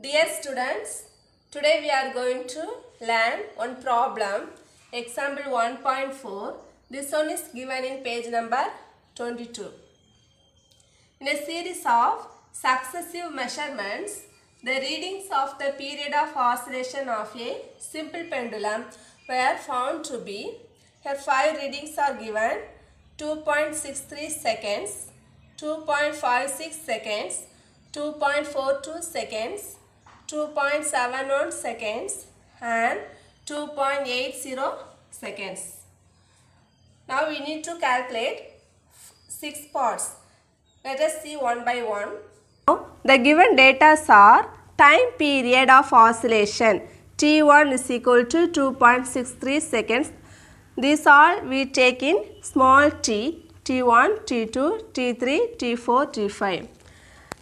Dear students, today we are going to learn one problem, example 1.4. This one is given in page number 22. In a series of successive measurements, the readings of the period of oscillation of a simple pendulum were found to be, here 5 readings are given, 2.63 seconds, 2.56 seconds, 2.42 seconds, 2.71 seconds and 2.80 seconds. Now we need to calculate 6 parts. Let us see one by one. Now the given data are time period of oscillation T1 is equal to 2.63 seconds. These all we take in small t, T1, T2, T3, T4, T5.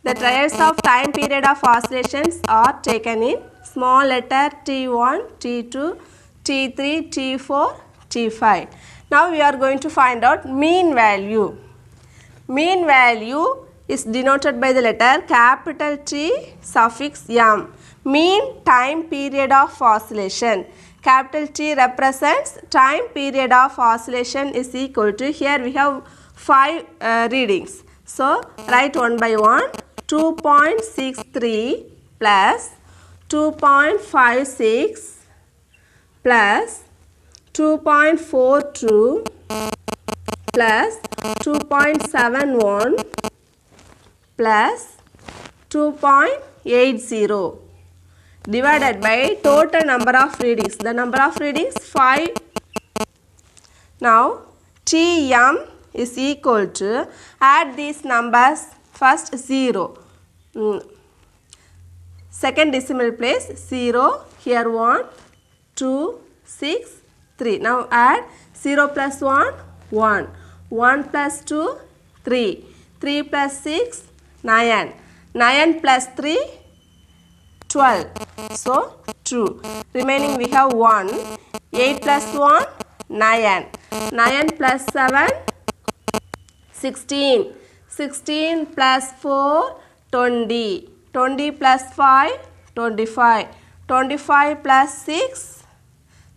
The trials of time period of oscillations are taken in small letter T1, T2, T3, T4, T5. Now we are going to find out mean value. Mean value is denoted by the letter capital T suffix M. Mean time period of oscillation. Capital T represents time period of oscillation is equal to, here we have 5 readings. So write one by one. 2.63 plus 2.56 plus 2.42 plus 2.71 plus 2.80 divided by total number of readings. The number of readings 5. Now Tm is equal to, add these numbers. First 0, second decimal place 0, here 1, 2, 6, 3. Now add 0 plus 1, 1, 1 plus 2, 3, 3 plus 6, 9, 9 plus 3, 12. So 2. Remaining we have 1, 8 plus 1, 9, 9 plus 7, 16. 16 plus 4, 20. 20 plus 5, 25. 25 plus 6,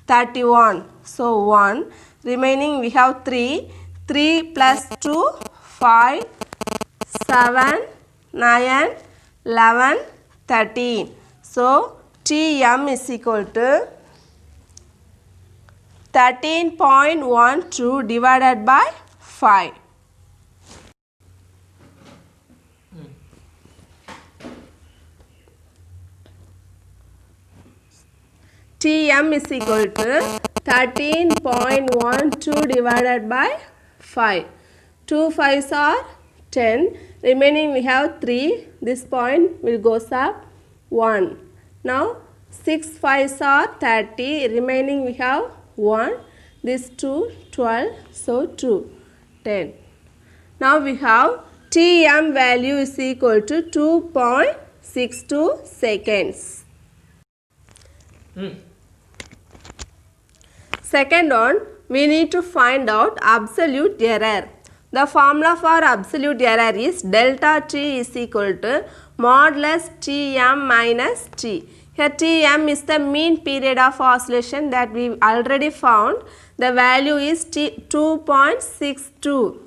31. So 1. Remaining we have 3. 3 plus 2, 5, 7, 9, 11, 13. So Tm is equal to 13.12 divided by 5. Tm is equal to 13.12 divided by 5. 2 5s are 10. Remaining we have 3. This point will goes up 1. Now 6 5s are 30. Remaining we have 1. This 2 12. So 2 10. Now we have Tm value is equal to 2.62 seconds. Second one, we need to find out absolute error. The formula for absolute error is delta T is equal to modulus Tm minus T. Here Tm is the mean period of oscillation that we already found. The value is 2.62.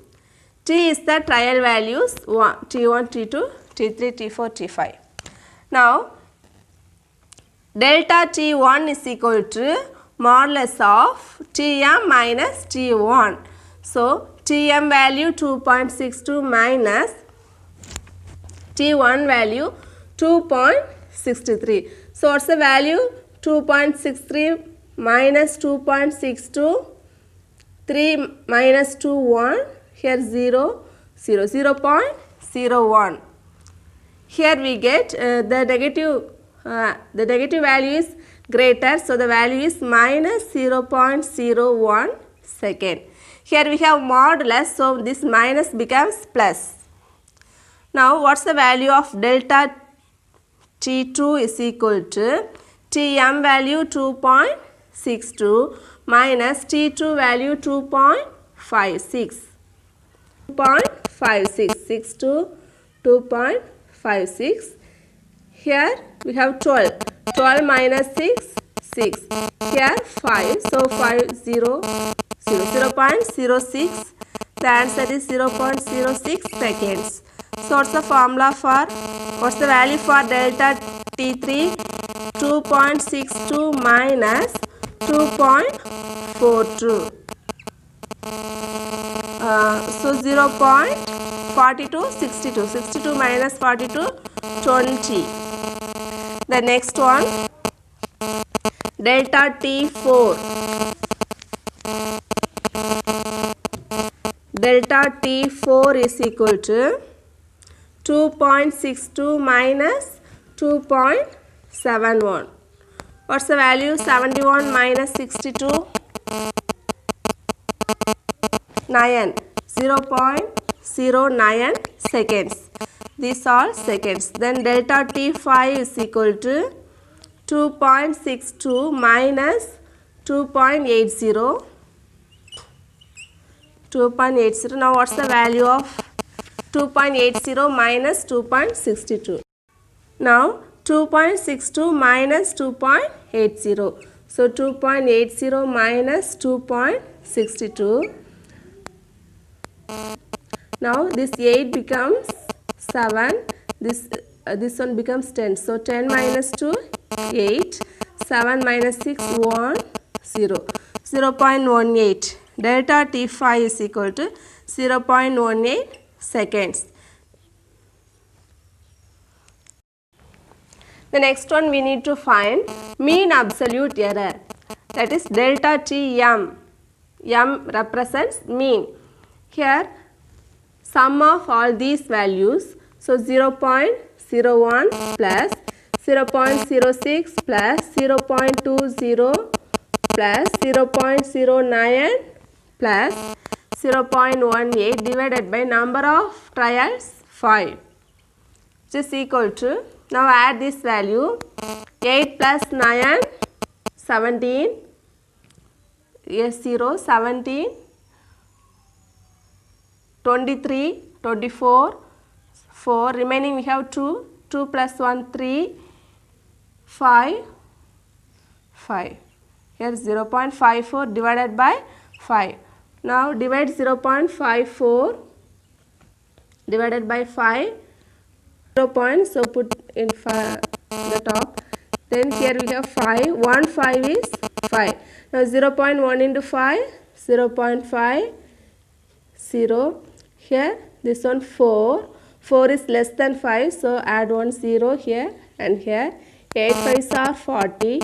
T is the trial values T1, T2, T3, T4, T5. Now delta T1 is equal to modulus of Tm minus T1. So Tm value 2.62 minus T1 value 2.63. So what's the value? 2.63 minus 2.62, 3 minus 2, 1. Here 0, 0, 0.01. Here we get the negative value is greater, so the value is minus 0.01 second. Here we have modulus, so this minus becomes plus. Now what's the value of delta T2 is equal to Tm value 2.62 minus T2 value 2.56. 2.56, 2.56. Here we have 12. 12 minus 6, 6. Here 5. So 5, 0, 0.06. The answer is 0.06 seconds. So what's the formula for, what's the value for delta T3? 2.62 minus 2.42. So 0.42, 62. 62 minus 42, 20. The next one, delta T4. Delta T4 is equal to 2.62 minus 2.71. What's the value? 71 minus 62? 9. 0.09 seconds. These are seconds. Then delta T5 is equal to 2.62 minus 2.80. 2.80. Now what's the value of 2.80 minus 2.62? Now 2.62 minus 2.80. So 2.80 minus 2.62. Now this 8 becomes 7. This one becomes 10. So 10 minus 2, 8. 7 minus 6, 1, 0. 0.18. Delta T5 is equal to 0.18 seconds. The next one we need to find mean absolute error. That is delta Tm. M represents mean. Here sum of all these values. So 0.01 plus 0.06 plus 0.20 plus 0.09 plus 0.18 divided by number of trials 5, which is equal to, now add this value, 8 plus 9, 17, yes 0, 17, 23, 24, 4, remaining we have 2, 2 plus 1, 3, 5, 5. Here 0.54 divided by 5. Now divide 0.54 divided by 5. 0. So put in the top. Then here we have 5. 1 5 is 5. Now 0.1 into 5, 0.5, 0. Here this one 4. 4 is less than 5. So add 1 0 here and here. 8 5s are 40.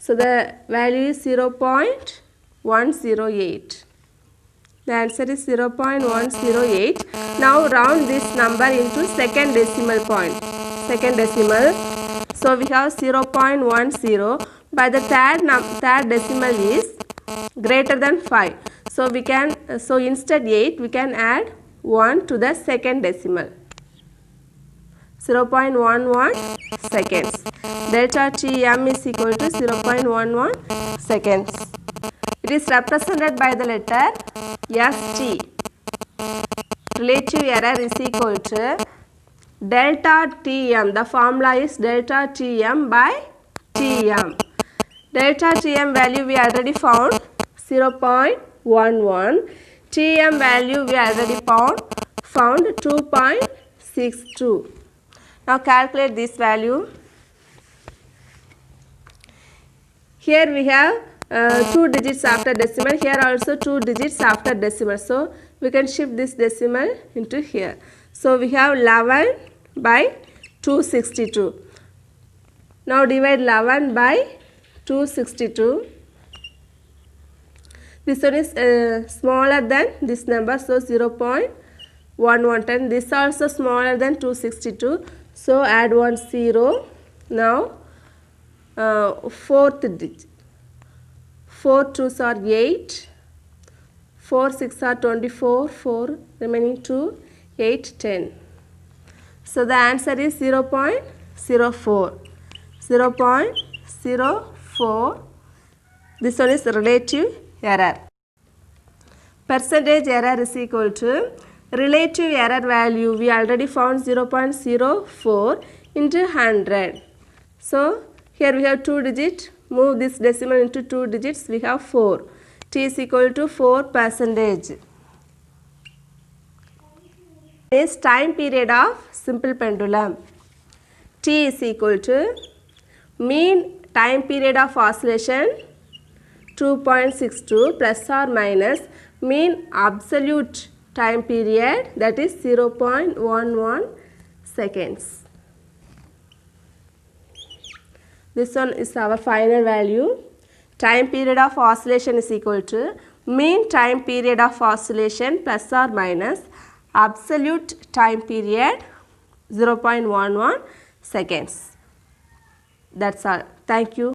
So the value is 0.108. The answer is 0.108. Now round this number into second decimal point. Second decimal. So we have 0.10. But the third decimal is greater than 5. So we can, so instead 8 we can add 1 to the second decimal. 0.11 seconds. Delta Tm is equal to 0.11 seconds. It is represented by the letter ST. Relative error is equal to delta Tm. The formula is delta Tm by Tm. Delta Tm value we already found 0.11. Tm value we already found 2.62. Now calculate this value. Here we have 2 digits after decimal. Here also 2 digits after decimal. So we can shift this decimal into here. So we have 11 by 262. Now divide 11 by 262. This one is smaller than this number. So 0.1110. This also smaller than 262. So add 1 0. Now fourth digit. 4 2s are 8. 4 6 are 24. 4 remaining 2. 8 10. So the answer is 0.04. 0.04. This one is relative error. Percentage error is equal to relative error value. We already found 0.04 into 100. So here we have 2 digits. Move this decimal into 2 digits. We have 4. T is equal to 4%. Is time period of simple pendulum. T is equal to mean time period of oscillation 2.62 plus or minus mean absolute time period, that is 0.11 seconds. This one is our final value. Time period of oscillation is equal to mean time period of oscillation plus or minus absolute time period 0.11 seconds. That's all. Thank you.